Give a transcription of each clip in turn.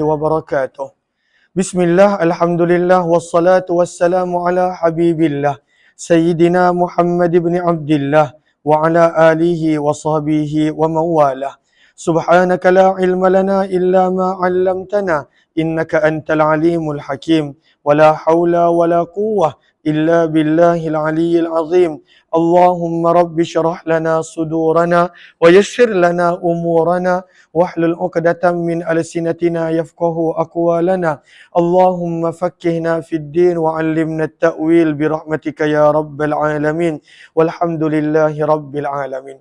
wabarakatuh. Bismillah, alhamdulillah, wassalatu wassalamu ala habibillah Sayyidina Muhammad ibn Abdillah wa ala alihi wa sahbihi wa mawalah. Subhanaka la ilma lana illa ma 'allamtana innaka antal alimul hakim wa la hawla wa la quwwah illa billahil aliyyil azim. Allahumma rabbi syrah lana sudurana wa yassir lana umurana wahlul 'uqdatam min alsinatina yafqahu aqwalana. Allahumma fakkihna fid din wa 'allimna at-ta'wil bi rahmatika ya rabbal alamin. Walhamdulillahi rabbil alamin.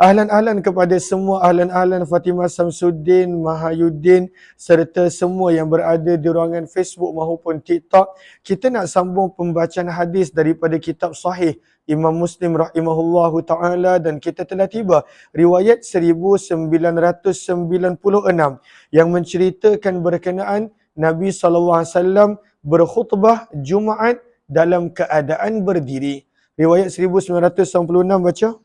Ahlan-ahlan kepada semua ahlan-ahlan Fatimah Samsuddin, Mahayuddin serta semua yang berada di ruangan Facebook maupun TikTok. Kita nak sambung pembacaan hadis daripada kitab Sahih Imam Muslim rahimahullahu ta'ala, dan kita telah tiba riwayat 1996 yang menceritakan berkenaan Nabi SAW berkhutbah Jumaat dalam keadaan berdiri. Riwayat 1996 baca.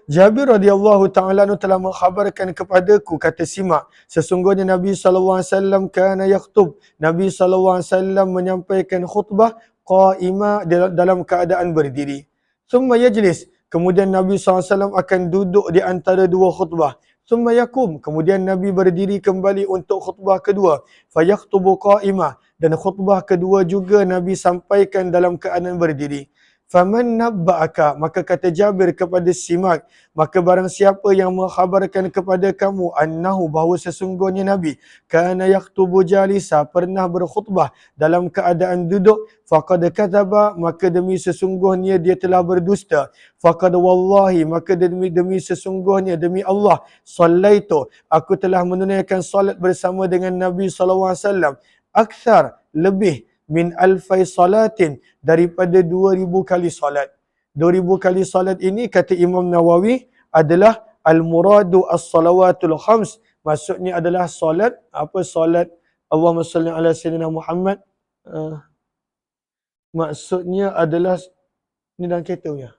Jabir radhiyallahu ta'ala anhu telah mengkhabarkan kepadaku, kata simak, sesungguhnya Nabi SAW kana yaktub. Nabi SAW menyampaikan khutbah qa'ima dalam keadaan berdiri. Thumma yajlis. Kemudian Nabi SAW akan duduk di antara dua khutbah. Thumma yakum. Kemudian Nabi berdiri kembali untuk khutbah kedua. Fayakhtubu qa'ima. Dan khutbah kedua juga Nabi sampaikan dalam keadaan berdiri. Faman nabba'aka, maka kata Jabir kepada simak, maka barang siapa yang mengkhabarkan kepada kamu annahu, bahawa sesungguhnya Nabi kana yaktubu jalisa, pernah berkhutbah dalam keadaan duduk, faqad kadzaba, maka demi sesungguhnya dia telah berdusta. Faqad wallahi, maka demi sesungguhnya demi Allah, sallaitu, aku telah menunaikan salat bersama dengan Nabi SAW akthar, lebih, min alfai salatin, daripada 2000 kali salat. 2000 kali salat ini kata Imam Nawawi adalah al-muradu as-salawatul khams. Maksudnya adalah salat, apa salat Allahumma salli ala sayyidina Muhammad. Maksudnya adalah, ni dalam kereta punya.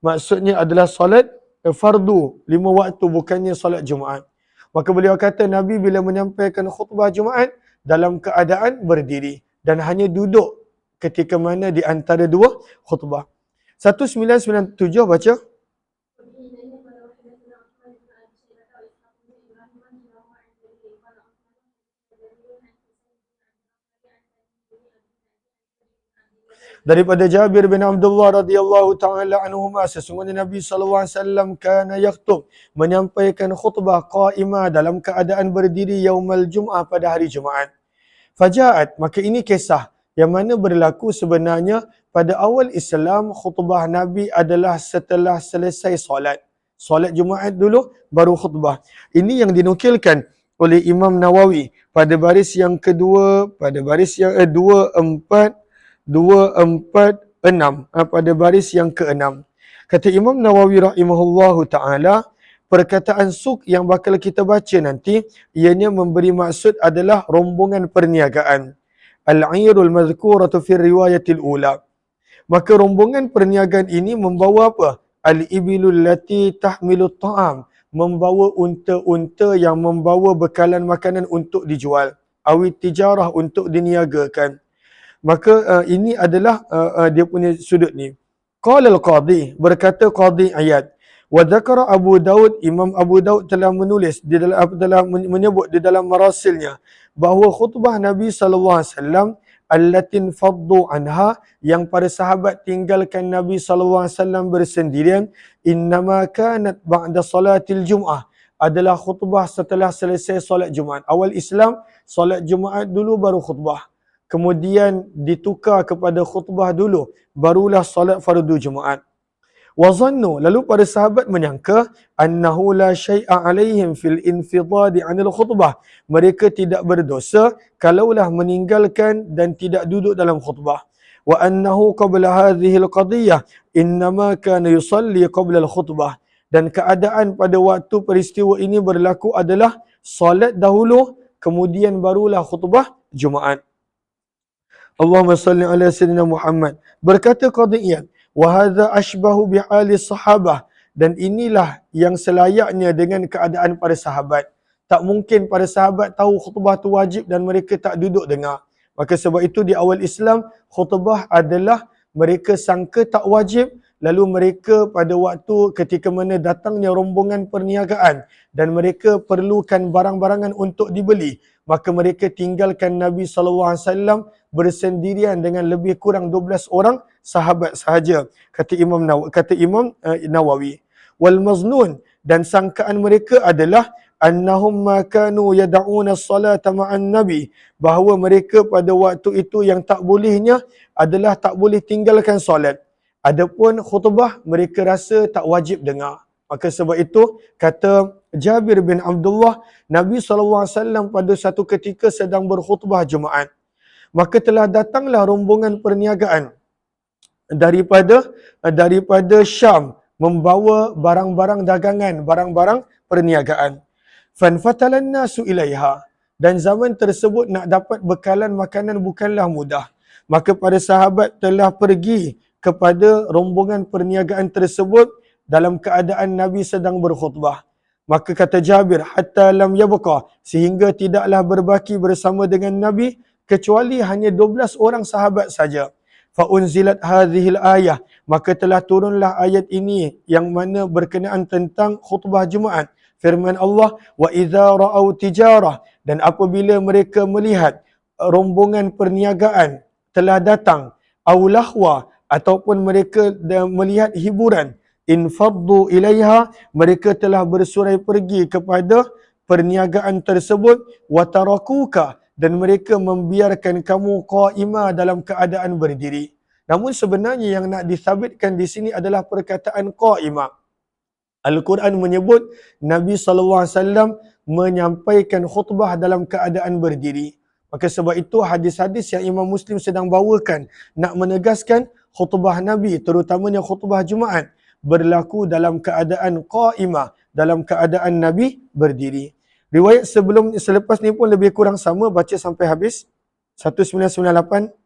Maksudnya adalah salat fardu 5 waktu, bukannya salat Jumaat. Maka beliau kata Nabi bila menyampaikan khutbah Jumaat dalam keadaan berdiri dan hanya duduk ketika mana di antara dua khutbah. 1997 baca. Daripada Jabir bin Abdullah radhiyallahu ta'ala anhuma, sesungguhnya Nabi SAW kana yaktub, menyampaikan khutbah qa'imah dalam keadaan berdiri yaumal jum'ah, pada hari Jumaat. Fajaat, maka ini kisah yang mana berlaku sebenarnya pada awal Islam. Khutbah Nabi adalah setelah selesai solat. Solat Jumaat dulu, baru khutbah. Ini yang dinukilkan oleh Imam Nawawi pada baris yang kedua, pada baris yang 246, pada baris yang ke-6. Kata Imam Nawawi rahimahullahu ta'ala, perkataan suk yang bakal kita baca nanti, ianya memberi maksud adalah rombongan perniagaan. Al-'irul mazkuratu fi riwayatil ula. Maka rombongan perniagaan ini membawa apa? Al-ibilul lati tahmilut ta'am, membawa unta-unta yang membawa bekalan makanan untuk dijual. Awit tijarah, untuk diniagakan. Maka ini adalah dia punya sudut ni. Qala al-qadhi, berkata qadhi ayat. Wa dzakara Abu Daud, Imam Abu Daud telah menulis di dalam menyebut di dalam marasilnya bahawa khutbah Nabi SAW allatin faddu anha, yang para sahabat tinggalkan Nabi SAW bersendirian, innama kanat ba'da salatil jum'ah, adalah khutbah setelah selesai solat Jumaat. Awal Islam solat Jumaat dulu baru khutbah, kemudian ditukar kepada khutbah dulu, barulah solat fardu Jumaat. Wazannu, lalu para sahabat menyangka annahu la syai'a alaihim fil infidadi anil khutbah, mereka tidak berdosa kalaulah meninggalkan dan tidak duduk dalam khutbah. Wa annahu qabla hadhihi alqadiyah innama kana yusalli qabla alkhutbah, dan keadaan pada waktu peristiwa ini berlaku adalah solat dahulu, kemudian barulah khutbah Jumaat. Allahumma salli ala sayyidina Muhammad. Berkata qadiyah, wa hadza ashbahu bihali sahabah, dan inilah yang selayaknya dengan keadaan para sahabat. Tak mungkin para sahabat tahu khutbah tu wajib dan mereka tak duduk dengar. Maka sebab itu di awal Islam, khutbah adalah mereka sangka tak wajib, lalu mereka pada waktu ketika mana datangnya rombongan perniagaan dan mereka perlukan barang-barangan untuk dibeli, maka mereka tinggalkan Nabi SAW bersendirian dengan lebih kurang 12 orang sahabat sahaja, kata Imam Nawawi. Wal maznun, dan sangkaan mereka adalah annahum ma kanu yad'una as-salata ma'an nabi, bahawa mereka pada waktu itu yang tak bolehnya adalah tak boleh tinggalkan solat. Adapun khutbah mereka rasa tak wajib dengar. Maka sebab itu kata Jabir bin Abdullah, Nabi SAW pada satu ketika sedang berkhutbah Jumaat. Maka telah datanglah rombongan perniagaan daripada Syam membawa barang-barang dagangan, barang-barang perniagaan. Fanfatalan nasu ilaiha, dan zaman tersebut nak dapat bekalan makanan bukanlah mudah. Maka para sahabat telah pergi kepada rombongan perniagaan tersebut dalam keadaan Nabi sedang berkhutbah. Maka kata Jabir, hatta lam yabqa, sehingga tidaklah berbaki bersama dengan Nabi kecuali hanya 12 orang sahabat saja. Fa unzilat hadhil ayah, maka telah turunlah ayat ini yang mana berkenaan tentang khutbah Jumaat. Firman Allah, wa idza ra'au tijarah, dan apabila mereka melihat rombongan perniagaan telah datang, au lahwa, ataupun mereka melihat hiburan, infaddu ilaiha, mereka telah bersurai pergi kepada perniagaan tersebut, wa tarakuka, dan mereka membiarkan kamu qaima, dalam keadaan berdiri. Namun sebenarnya yang nak disabitkan di sini adalah perkataan qaima. Al-Quran menyebut Nabi SAW menyampaikan khutbah dalam keadaan berdiri. Maka sebab itu hadis-hadis yang Imam Muslim sedang bawakan nak menegaskan khutbah Nabi, terutamanya khutbah Jumaat, berlaku dalam keadaan qaimah, dalam keadaan Nabi berdiri. Riwayat selepas ni pun lebih kurang sama, baca sampai habis. 1998.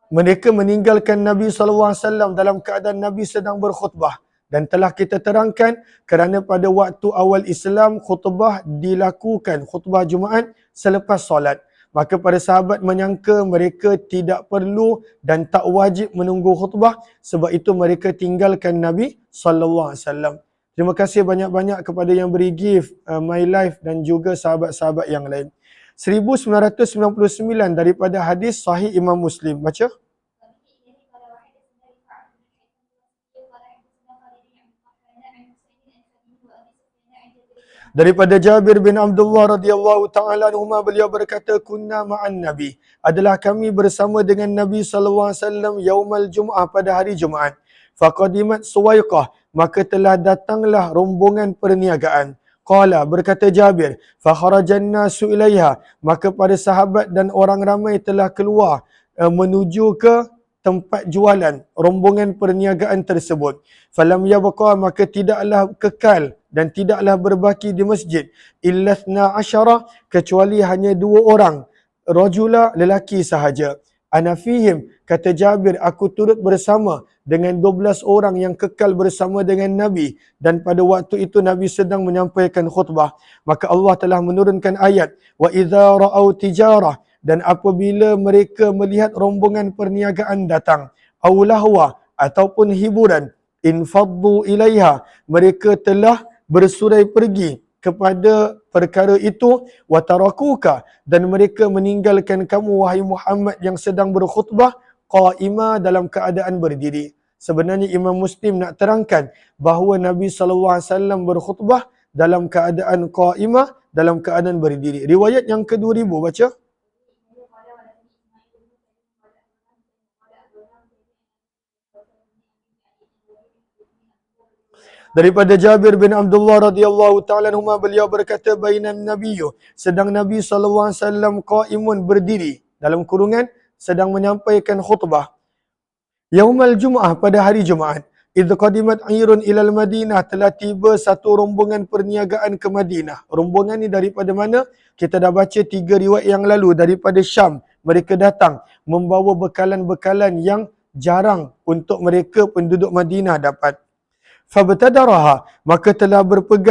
Mereka meninggalkan Nabi SAW dalam keadaan Nabi sedang berkhutbah. Dan telah kita terangkan kerana pada waktu awal Islam khutbah dilakukan, khutbah Jumaat selepas solat. Maka para sahabat menyangka mereka tidak perlu dan tak wajib menunggu khutbah, sebab itu mereka tinggalkan Nabi SAW. Terima kasih banyak-banyak kepada yang beri gift, My Life dan juga sahabat-sahabat yang lain. 1999 daripada hadis sahih Imam Muslim. Baca. Daripada Jabir bin Abdullah radhiyallahu taala anhuma, beliau berkata, kunna ma'an nabi, adalah kami bersama dengan Nabi sallallahu alaihi wasallam yaumal jum'ah, pada hari Jumaat. Faqadimat Suwaiqah, maka telah datanglah rombongan perniagaan. Qala, berkata Jabir, fa kharajan nasu ilaiha, maka para sahabat dan orang ramai telah keluar menuju ke tempat jualan rombongan perniagaan tersebut. Falam yabqa, maka tidaklah kekal dan tidaklah berbaki di masjid, illa 12, kecuali hanya 2 orang, rajula, lelaki sahaja. Ana fihim, kata Jabir, aku turut bersama dengan 12 orang yang kekal bersama dengan Nabi, dan pada waktu itu Nabi sedang menyampaikan khutbah. Maka Allah telah menurunkan ayat, wa idza ra'au tijarah, dan apabila mereka melihat rombongan perniagaan datang, au lahwa, ataupun hiburan, infaddu ilaiha, mereka telah bersurai pergi kepada perkara itu, wa tarakuka, dan mereka meninggalkan kamu wahai Muhammad yang sedang berkhutbah, qaima, dalam keadaan berdiri. Sebenarnya Imam Muslim nak terangkan bahawa Nabi SAW berkhutbah dalam keadaan qaima, dalam keadaan berdiri. Riwayat yang ke-2000, baca. Daripada Jabir bin Abdullah radhiyallahu taala anhuma, beliau berkata, bainan nabiyyu, sedang Nabi SAW qaimun, berdiri, dalam kurungan sedang menyampaikan khutbah, yaumal jum'ah, pada hari Jumaat, idh qadimat airun ilal Madinah, telah tiba satu rombongan perniagaan ke Madinah. Rombongan ni daripada mana? Kita dah baca 3 riwayat yang lalu, daripada Syam. Mereka datang membawa bekalan-bekalan yang jarang untuk mereka penduduk Madinah dapat. Fabtadaraha, maka telah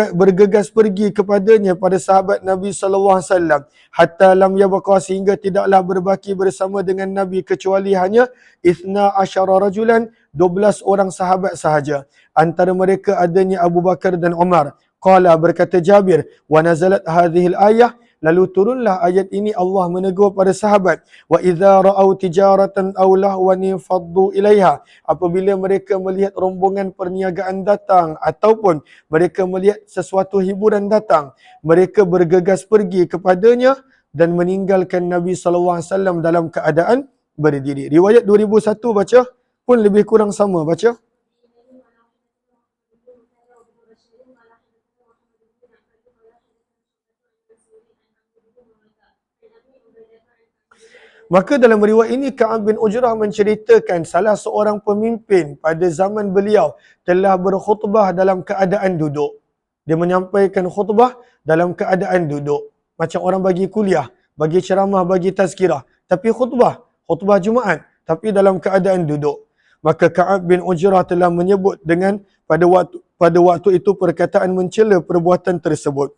bergegas pergi kepadanya pada sahabat Nabi SAW, hatta lam yabqa, sehingga tidaklah berbaki bersama dengan Nabi kecuali hanya 12 rajulan, 12 orang sahabat sahaja. Antara mereka adanya Abu Bakar dan Umar. Qala, berkata Jabir, wa nazalat hadhil ayah, lalu turunlah ayat ini, Allah menegur pada sahabat, wa idza ra'au tijaratan aw lahwan faddu ilaiha, apabila mereka melihat rombongan perniagaan datang ataupun mereka melihat sesuatu hiburan datang, mereka bergegas pergi kepadanya dan meninggalkan Nabi SAW dalam keadaan berdiri. Riwayat 2001 baca pun lebih kurang sama, baca. Maka dalam riwayat ini Ka'ab bin Ujrah menceritakan salah seorang pemimpin pada zaman beliau telah berkhutbah dalam keadaan duduk. Dia menyampaikan khutbah dalam keadaan duduk. Macam orang bagi kuliah, bagi ceramah, bagi tazkirah. Tapi khutbah Jumaat, tapi dalam keadaan duduk. Maka Ka'ab bin Ujrah telah menyebut dengan pada waktu itu perkataan mencela perbuatan tersebut.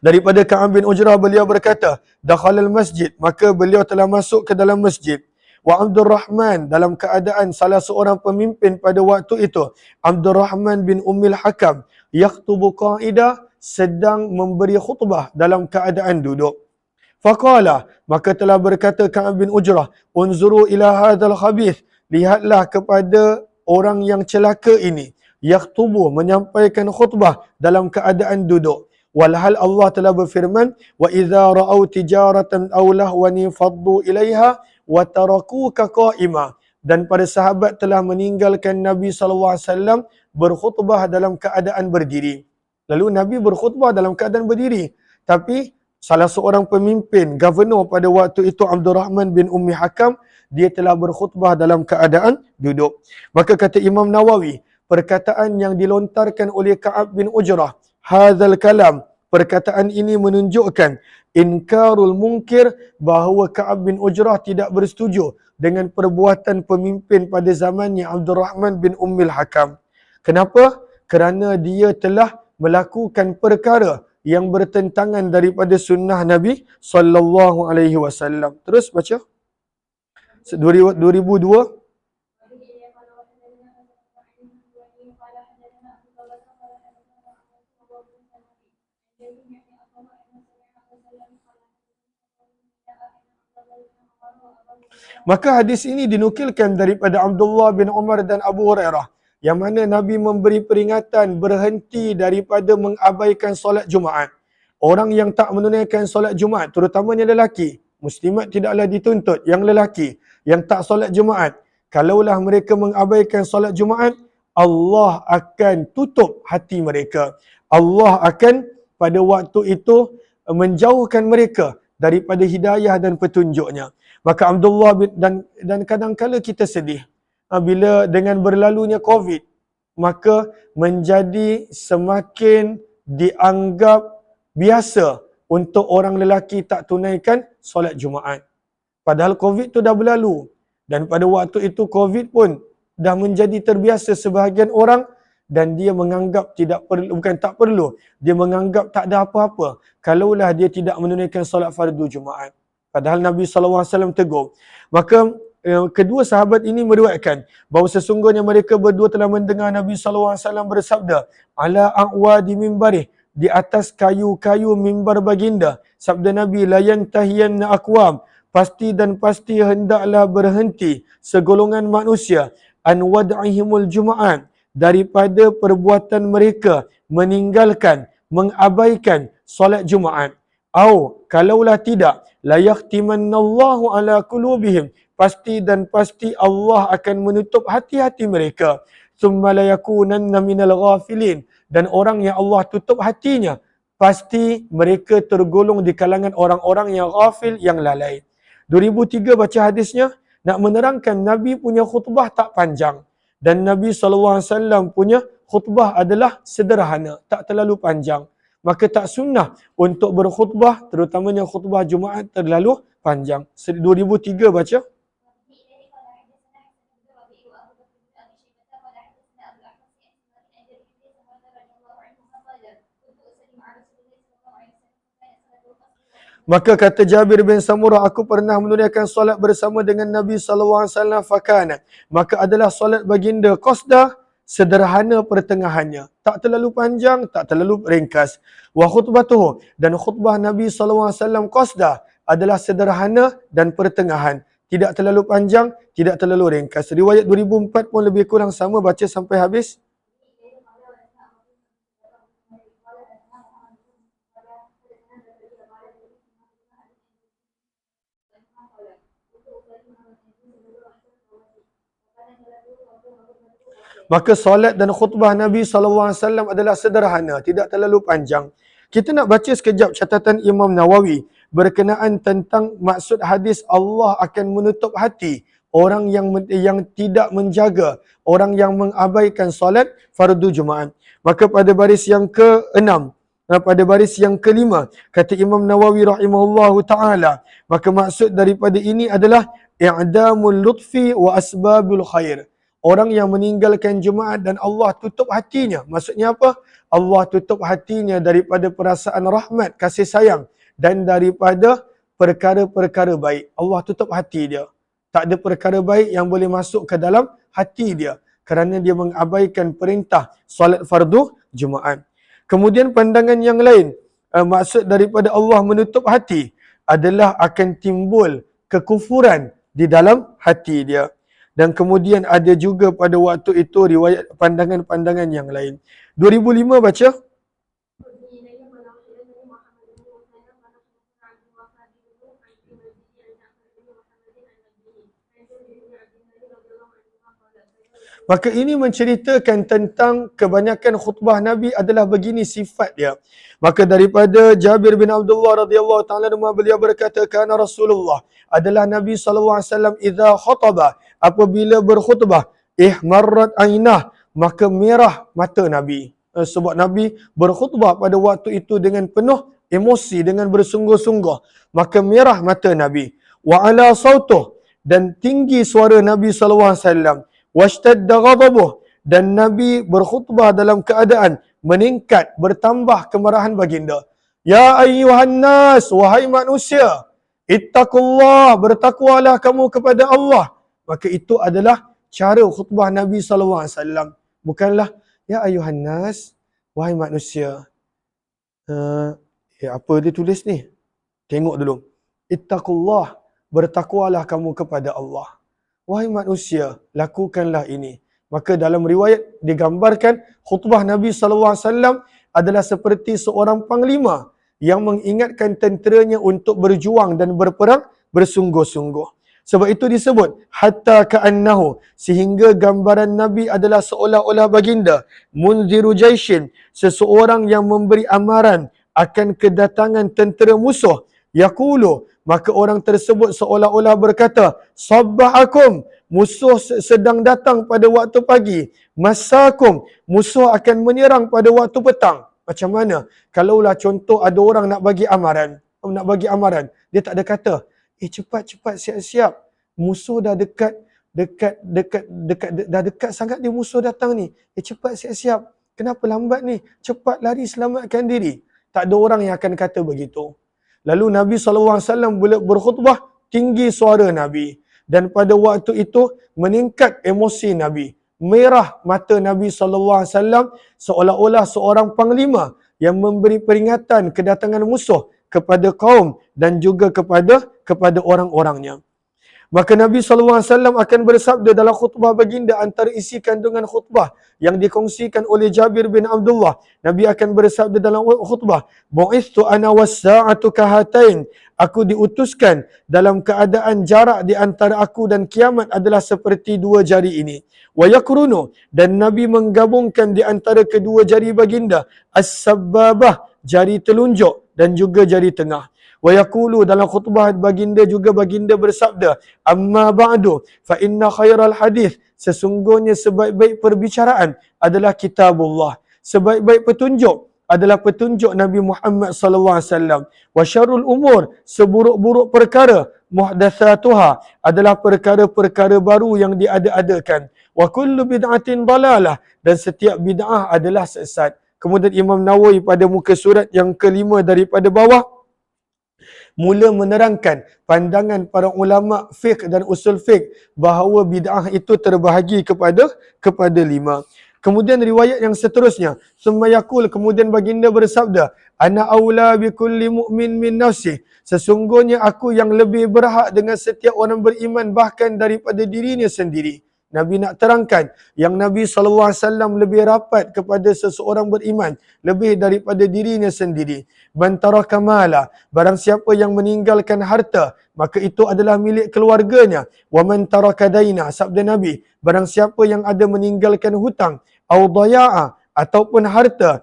Daripada Ka'ab bin Ujrah, beliau berkata, dakhalal masjid, maka beliau telah masuk ke dalam masjid. Wa Abdul Rahman, dalam keadaan salah seorang pemimpin pada waktu itu, Abdul Rahman bin Ummil Hakam, yakhtubu qa'idah, sedang memberi khutbah dalam keadaan duduk. Faqala, maka telah berkata Ka'ab bin Ujrah, unzuru ila hadzal khabith, lihatlah kepada orang yang celaka ini, yakhtubu, menyampaikan khutbah dalam keadaan duduk. Walhal Allah telah berfirman, wa idza ra'au tijaratan aw lahwan faddu ilaiha wa tarakuka qa'ima, dan para sahabat telah meninggalkan Nabi SAW berkhutbah dalam keadaan berdiri. Lalu Nabi berkhutbah dalam keadaan berdiri, tapi salah seorang pemimpin, governor pada waktu itu, Abdul Rahman bin Ummi Hakam, dia telah berkhutbah dalam keadaan duduk. Maka kata Imam Nawawi, perkataan yang dilontarkan oleh Ka'ab bin Ujrah, hadzal kalam, perkataan ini menunjukkan inkarul munkir, bahawa Ka'ab bin Ujrah tidak bersetuju dengan perbuatan pemimpin pada zamannya Abdul Rahman bin Ummil Hakam. Kenapa? Kerana dia telah melakukan perkara yang bertentangan daripada sunnah Nabi SAW. Terus baca 2002. Maka hadis ini dinukilkan daripada Abdullah bin Umar dan Abu Hurairah, yang mana Nabi memberi peringatan berhenti daripada mengabaikan solat Jumaat. Orang yang tak menunaikan solat Jumaat, terutamanya lelaki, muslimat tidaklah dituntut, yang lelaki yang tak solat Jumaat, kalaulah mereka mengabaikan solat Jumaat, Allah akan tutup hati mereka. Allah akan pada waktu itu menjauhkan mereka daripada hidayah dan petunjuknya. Maka Abdullah dan kadang-kala kita sedih bila dengan berlalunya COVID, maka menjadi semakin dianggap biasa untuk orang lelaki tak tunaikan solat Jumaat. Padahal COVID tu dah berlalu, dan pada waktu itu COVID pun dah menjadi terbiasa sebahagian orang, dan dia menganggap tidak perlu, bukan tak perlu, dia menganggap tak ada apa-apa kalaulah dia tidak menunaikan solat fardu Jumaat. Padahal Nabi SAW tegur. Maka kedua sahabat ini meriwayatkan bahawa sesungguhnya mereka berdua telah mendengar Nabi SAW bersabda, ala a'wadi mimbarih, di atas kayu-kayu mimbar baginda. Sabda Nabi, la yantahiyanna aqwam, pasti dan pasti hendaklah berhenti segolongan manusia, an wad'ihimul Juma'at, daripada perbuatan mereka meninggalkan, mengabaikan solat Jumaat. Au kalaulah tidak, la yahtimannallahu ala qulubihim, pasti dan pasti Allah akan menutup hati-hati mereka. Tsumma la yakunanna minal ghafilin, dan orang yang Allah tutup hatinya, pasti mereka tergolong di kalangan orang-orang yang ghafil, yang lalai. 2003 baca hadisnya, nak menerangkan Nabi punya khutbah tak panjang. Dan Nabi SAW punya khutbah adalah sederhana, tak terlalu panjang. Maka tak sunnah untuk berkhutbah, terutamanya khutbah Jumaat terlalu panjang. 2003 baca. Maka kata Jabir bin Samurah, aku pernah menunaikan solat bersama dengan Nabi SAW fakana. Maka adalah solat baginda qasda, sederhana pertengahannya. Tak terlalu panjang, tak terlalu ringkas. Wa khutbatuhu, dan khutbah Nabi SAW qasda adalah sederhana dan pertengahan. Tidak terlalu panjang, tidak terlalu ringkas. Riwayat 2004 pun lebih kurang sama, baca sampai habis. Maka solat dan khutbah Nabi SAW adalah sederhana, tidak terlalu panjang. Kita nak baca sekejap catatan Imam Nawawi berkenaan tentang maksud hadis Allah akan menutup hati orang yang tidak menjaga, orang yang mengabaikan solat fardu Jumaat. Maka pada baris yang ke-6, pada baris yang ke-5, kata Imam Nawawi rahimahullahu ta'ala, maka maksud daripada ini adalah i'damul lutfi wa asbabul khair. Orang yang meninggalkan Jumaat dan Allah tutup hatinya. Maksudnya apa? Allah tutup hatinya daripada perasaan rahmat, kasih sayang dan daripada perkara-perkara baik. Allah tutup hati dia. Tak ada perkara baik yang boleh masuk ke dalam hati dia kerana dia mengabaikan perintah solat fardu Jumaat. Kemudian pandangan yang lain, maksud daripada Allah menutup hati adalah akan timbul kekufuran di dalam hati dia. Dan kemudian ada juga pada waktu itu riwayat pandangan-pandangan yang lain. 2005 baca. Maka ini menceritakan tentang kebanyakan khutbah Nabi adalah begini sifat dia. Maka daripada Jabir bin Abdullah radhiyallahu ta'ala beliau berkata, kana Rasulullah, adalah Nabi SAW idza khataba, apabila berkhutbah, ihmarrat ainah, maka merah mata Nabi. Sebab Nabi berkhutbah pada waktu itu dengan penuh emosi, dengan bersungguh-sungguh, maka merah mata Nabi. Wa ala sautuh, dan tinggi suara Nabi SAW. Washtadda ghadabuh, dan Nabi berkhutbah dalam keadaan meningkat, bertambah kemarahan baginda. Ya ayyuhan nas, wahai manusia, ittaqullah, bertakwalah kamu kepada Allah. Maka itu adalah cara khutbah Nabi SAW. Bukanlah, ya ayyuhan nas, wahai manusia. Apa dia tulis ni? Tengok dulu. Ittaqullah, bertakwalah kamu kepada Allah. Wahai manusia, lakukanlah ini. Maka dalam riwayat digambarkan khutbah Nabi SAW adalah seperti seorang panglima yang mengingatkan tenteranya untuk berjuang dan berperang bersungguh-sungguh. Sebab itu disebut hatta ka'annahu, sehingga gambaran Nabi adalah seolah-olah baginda munziru jaishin, seseorang yang memberi amaran akan kedatangan tentera musuh. Yaqulu, maka orang tersebut seolah-olah berkata, sabbahakum, musuh sedang datang pada waktu pagi. Masakum, musuh akan menyerang pada waktu petang. Macam mana? Kalaulah contoh ada orang nak bagi amaran, dia tak ada kata, cepat-cepat siap-siap, musuh dah dekat dah dekat sangat dia musuh datang ni. Cepat siap-siap. Kenapa lambat ni? Cepat lari, selamatkan diri. Tak ada orang yang akan kata begitu. Lalu Nabi SAW berkhutbah, tinggi suara Nabi. Dan pada waktu itu meningkat emosi Nabi. Merah mata Nabi SAW seolah-olah seorang panglima yang memberi peringatan kedatangan musuh kepada kaum dan juga kepada orang-orangnya. Maka Nabi SAW akan bersabda dalam khutbah baginda, antara isi kandungan khutbah yang dikongsikan oleh Jabir bin Abdullah, Nabi akan bersabda dalam khutbah, bu'istu ana was-sa'atu kahatain, aku diutuskan dalam keadaan jarak di antara aku dan kiamat adalah seperti dua jari ini. Wa yakrunu, dan Nabi menggabungkan di antara kedua jari baginda as-sabbabah, jari telunjuk dan juga jari tengah. Wa yaqulu, dalam khutbah baginda juga baginda bersabda, amma ba'du fa inna khairal hadis, sesungguhnya sebaik-baik perbicaraan adalah kitabullah. Sebaik-baik petunjuk adalah petunjuk Nabi Muhammad sallallahu alaihi wasallam. Wa syarrul umur, seburuk-buruk perkara, muhdatsatuha, adalah perkara-perkara baru yang diada-adakan. Wa kullu bid'atin dalalah, dan setiap bid'ah adalah sesat. Kemudian Imam Nawawi pada muka surat yang kelima daripada bawah mula menerangkan pandangan para ulama fiqh dan usul fiqh bahawa bid'ah itu terbahagi kepada lima. Kemudian riwayat yang seterusnya, summa yaqul, kemudian baginda bersabda, ana aula bi kulli mu'min min nafsi, sesungguhnya aku yang lebih berhak dengan setiap orang beriman bahkan daripada dirinya sendiri. Nabi nak terangkan yang Nabi SAW lebih rapat kepada seseorang beriman lebih daripada dirinya sendiri. Man taraka mala, barang siapa yang meninggalkan harta, maka itu adalah milik keluarganya. Wa man taraka daina, sabda Nabi, barang siapa yang ada meninggalkan hutang, au daya'a, ataupun harta,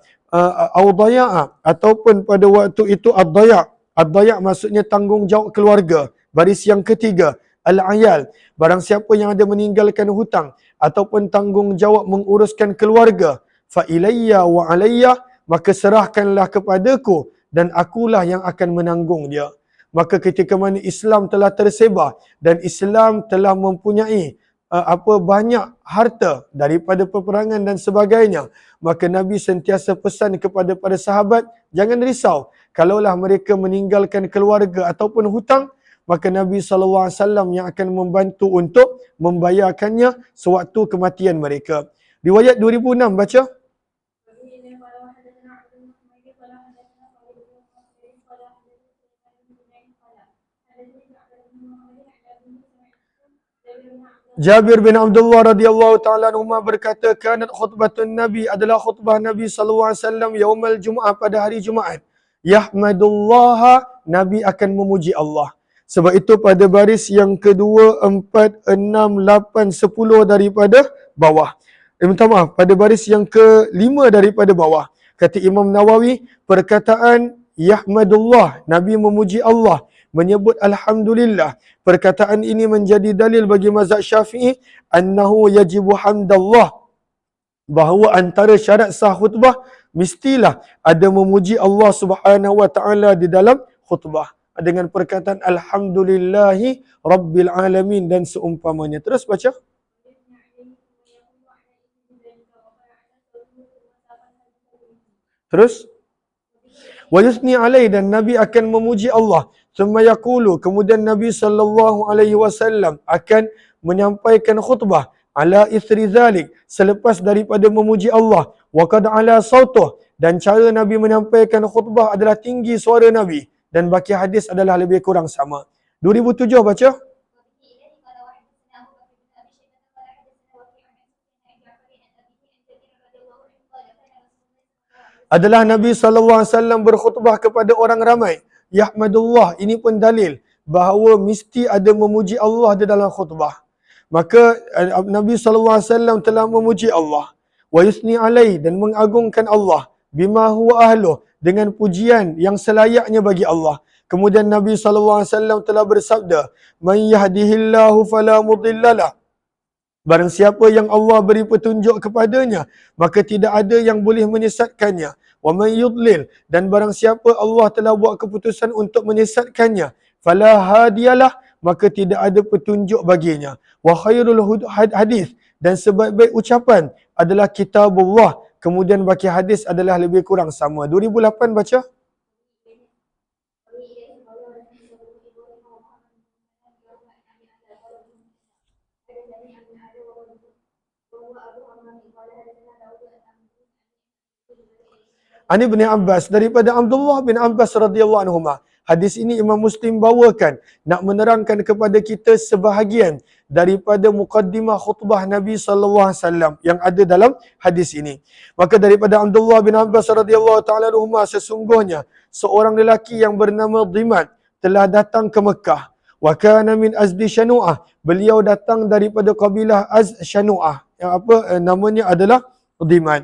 au daya'a, ataupun pada waktu itu ad-daya'. Ad-daya' maksudnya tanggungjawab keluarga. Baris yang ketiga, al-ayal, barang siapa yang ada meninggalkan hutang ataupun tanggungjawab menguruskan keluarga, fa ilayya wa alayya, maka serahkanlah kepadaku dan akulah yang akan menanggung dia. Maka ketika mana Islam telah tersebar dan Islam telah mempunyai banyak harta daripada peperangan dan sebagainya, maka Nabi sentiasa pesan kepada para sahabat, jangan risau kalaulah mereka meninggalkan keluarga ataupun hutang, maka Nabi SAW yang akan membantu untuk membayarkannya sewaktu kematian mereka. Riwayat 2006 baca. Jabir bin Abdullah radhiyallahu ta'ala anhuma berkata, kanat khutbatun Nabi, adalah khutbah Nabi SAW yaumal Jum'ah, pada hari Jumaat. Yahmadullaha, Nabi akan memuji Allah. Sebab itu pada baris yang kedua, 4, 6, 8, 10 daripada bawah. Minta maaf, pada baris yang kelima daripada bawah. Kata Imam Nawawi, perkataan Yahmadullah, Nabi memuji Allah, menyebut Alhamdulillah. Perkataan ini menjadi dalil bagi mazhab Syafi'i, annahu yajibu hamdallah, bahawa antara syarat sah khutbah, mestilah ada memuji Allah Subhanahu wa ta'ala di dalam khutbah. Dengan perkataan Alhamdulillahi Rabbil Alamin dan seumpamanya. Terus baca. Terus. Wa yusni alaih, dan Nabi akan memuji Allah. Thumma yaqulu, kemudian Nabi SAW akan menyampaikan khutbah. Ala ithri zalik, selepas daripada memuji Allah. Wa qad ala sautuh, dan cara Nabi menyampaikan khutbah adalah tinggi suara Nabi. Dan baki hadis adalah lebih kurang sama. 2007 baca. Adalah Nabi SAW berkhutbah kepada orang ramai. Yahmadullah, ini pun dalil bahawa mesti ada memuji Allah di dalam khutbah. Maka Nabi SAW telah memuji Allah. Wa yusni alaih, dan mengagungkan Allah. Bima huwa ahluh, dengan pujian yang selayaknya bagi Allah. Kemudian Nabi SAW telah bersabda, man yahdihillahu fala mudhillalah, barang siapa yang Allah beri petunjuk kepadanya, maka tidak ada yang boleh menyesatkannya. Wa man yudlil, dan barang siapa Allah telah buat keputusan untuk menyesatkannya, fala hadiyalah, maka tidak ada petunjuk baginya. Wa khairul hadis, dan sebaik-baik ucapan adalah kitabullah. Kemudian baki hadis adalah lebih kurang sama. 2008 baca. Ani bin Abbas, daripada Abdullah bin Abbas radhiyallahu anhuma. Hadis ini Imam Muslim bawakan nak menerangkan kepada kita sebahagian daripada muqaddimah khutbah Nabi SAW yang ada dalam hadis ini. Maka daripada Abdullah bin Abbas radhiyallahu taala anhuma, sesungguhnya seorang lelaki yang bernama Dhiman telah datang ke Mekah. Wa kana min Azdi Shanu'ah, beliau datang daripada kabilah Az Shanu'ah, yang namanya adalah Dhiman.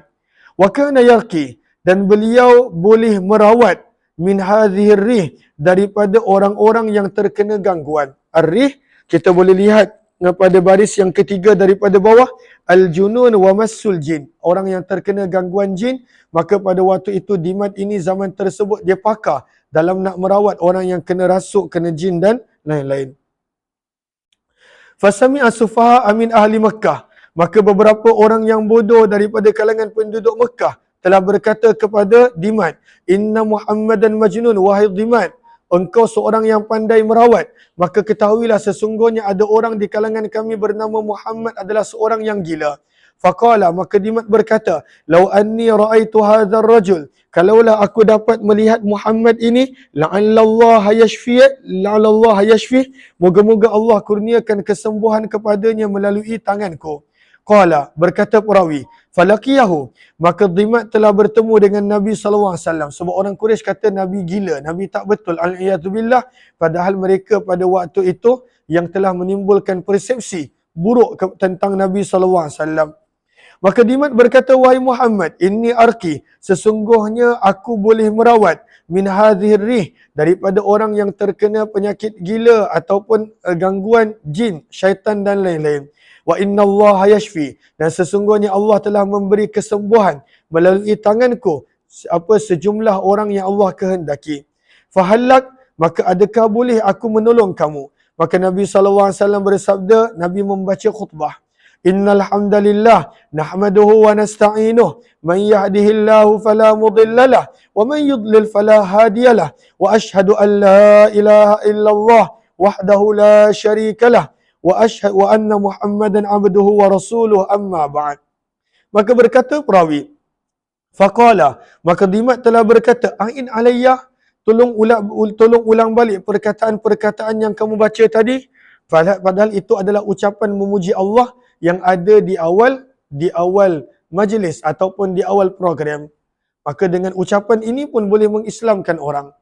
Wa kana yarqi, dan beliau boleh merawat min hadhihi rih, daripada orang-orang yang terkena gangguan. Ar-rih kita boleh lihat pada baris yang ketiga daripada bawah, al-junun wa massul jin, orang yang terkena gangguan jin. Maka pada waktu itu Dimat ini zaman tersebut dia pakar dalam nak merawat orang yang kena rasuk, kena jin dan lain-lain. Fasami as-sufaha amin ahli Mekah, maka beberapa orang yang bodoh daripada kalangan penduduk Mekah telah berkata kepada Dimat, inna Muhammadan majnun, wahai Dimat, engkau seorang yang pandai merawat, maka ketahuilah sesungguhnya ada orang di kalangan kami bernama Muhammad adalah seorang yang gila. Faqala, maka Dimat berkata, lau anni ra'aitu hadzal rajul, kalaulah aku dapat melihat Muhammad ini, la'allallaha yashfi, moga-moga Allah kurniakan kesembuhan kepadanya melalui tanganku. Qala, berkata perawi, falaqiyahu, maka Dimat telah bertemu dengan Nabi SAW. Sebab orang Quraisy kata Nabi gila, Nabi tak betul, al-iyadzubillah. Padahal mereka pada waktu itu yang telah menimbulkan persepsi buruk tentang Nabi SAW. Maka Dimat berkata, wahai Muhammad, inni arki, sesungguhnya aku boleh merawat, min hadhir rih, daripada orang yang terkena penyakit gila ataupun gangguan jin, syaitan dan lain-lain. Wa inna Allah yashfi, dan sesungguhnya Allah telah memberi kesembuhan melalui tanganku sejumlah orang yang Allah kehendaki. Fahallak, maka adakah boleh aku menolong kamu? Maka Nabi SAW bersabda, Nabi membaca khutbah. Innal hamdalillah nahmaduhu wa nasta'inuh, man yahdihillahu fala mudhillalah wa man yudlil fala hadiyalah, wa ashhadu an la ilaha illallah wahdahu la syarikalah wa ashhadu wa anna Muhammadan abduhu wa rasuluh, amma ba'd. Maka berkata perawi, faqala, maka Dimat telah berkata, a'in alayya, tolong ulang balik perkataan-perkataan yang kamu baca tadi. Padahal itu adalah ucapan memuji Allah yang ada di awal majlis ataupun di awal program. Maka dengan ucapan ini pun boleh mengislamkan orang.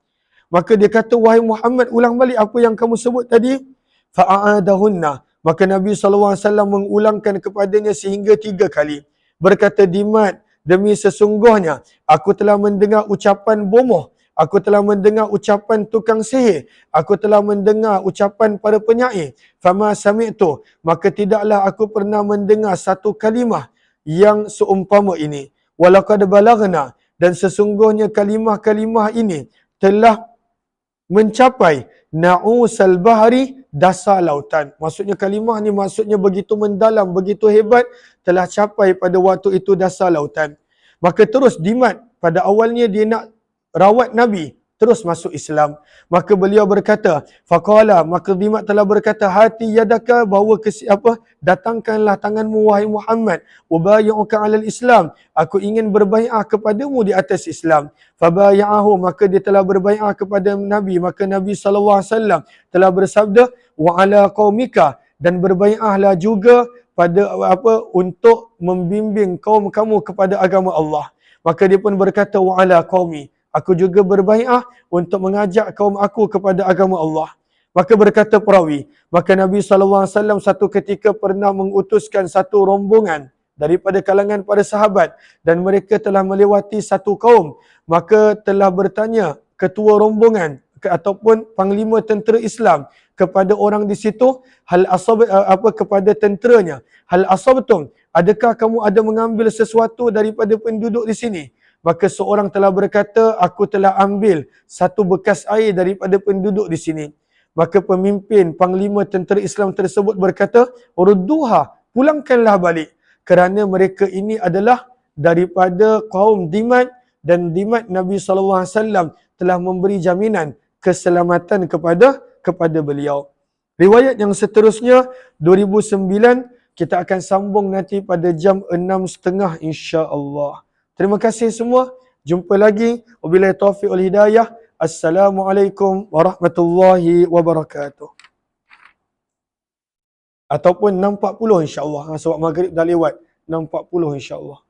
Maka dia kata, wahai Muhammad, ulang balik apa yang kamu sebut tadi. Fa'adahunna, maka Nabi SAW mengulangkan kepadanya sehingga 3 kali. Berkata Dimat, demi sesungguhnya aku telah mendengar ucapan bomoh, aku telah mendengar ucapan tukang sihir, aku telah mendengar ucapan para penyair. Fama sami'tu, maka tidaklah aku pernah mendengar satu kalimah yang seumpama ini. Walaqad balagna, dan sesungguhnya kalimah-kalimah ini telah mencapai na'usal bahri, dasar lautan. Maksudnya kalimah ni maksudnya begitu mendalam, begitu hebat, telah capai pada waktu itu dasar lautan. Maka terus Dimat, pada awalnya dia nak rawat Nabi, terus masuk Islam. Maka beliau berkata, faqala, maka Dimat telah berkata, hati yadaka, bawa ke datangkanlah tanganmu wahai Muhammad, ubayyuka 'alal Islam, aku ingin berbai'ah kepadamu di atas Islam. Fabaya'ahu, maka dia telah berbai'ah kepada Nabi. Maka Nabi SAW telah bersabda, wa 'ala qaumika, dan berbai'ahlah juga pada untuk membimbing kaum kamu kepada agama Allah. Maka dia pun berkata, wa 'ala qaumi, aku juga berbai'ah untuk mengajak kaum aku kepada agama Allah. Maka berkata perawi, maka Nabi SAW satu ketika pernah mengutuskan satu rombongan daripada kalangan para sahabat, dan mereka telah melewati satu kaum. Maka telah bertanya ketua rombongan ataupun panglima tentera Islam kepada orang di situ, hal asab kepada tenteranya, hal asabtum, adakah kamu ada mengambil sesuatu daripada penduduk di sini? Maka seorang telah berkata, aku telah ambil satu bekas air daripada penduduk di sini. Maka pemimpin panglima tentera Islam tersebut berkata, rudduha, pulangkanlah balik, kerana mereka ini adalah daripada kaum Dimat, dan Dimat Nabi SAW telah memberi jaminan keselamatan kepada beliau. Riwayat yang seterusnya 2009, kita akan sambung nanti pada jam 6.30 insya-Allah. Terima kasih semua. Jumpa lagi. Wabillahi taufiq wal hidayah. Assalamualaikum warahmatullahi wabarakatuh. Ataupun 6.40 insya-Allah. Sebab maghrib dah lewat. 6.40 insya-Allah.